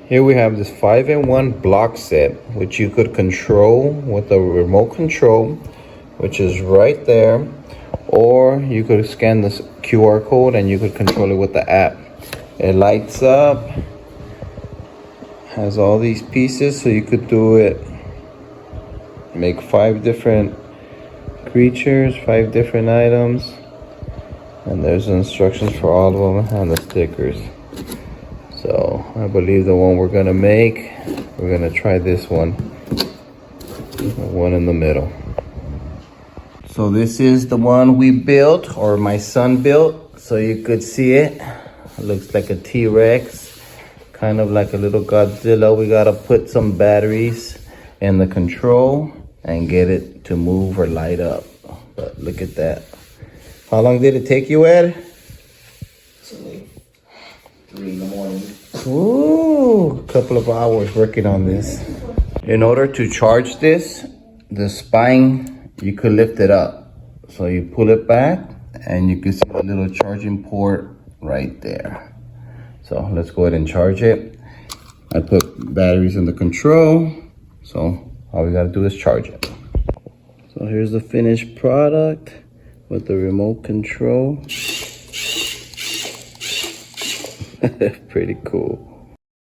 Here we have this 5-in-1 block set, which you could control with a remote control, which is right there, or you could scan this QR code and you could control it with the app. It lights up, has all these pieces, so you could do it, make 5 different creatures, 5 different items, and there's instructions for all of them and the stickers. So I believe the one we're gonna make, we're gonna try this one, the one in the middle. So this is the one we built, or my son built, so you could see it. It looks like a T-Rex, kind of like a little Godzilla. We gotta put some batteries in the control and get it to move or light up. But look at that. How long did it take you, Ed? 3 in the morning. Ooh, a couple of hours working on this. In order to charge this, the spine, you could lift it up. So you pull it back and you can see the little charging port right there. So let's go ahead and charge it. I put batteries in the control, so all we gotta do is charge it. So here's the finished product with the remote control. Pretty cool.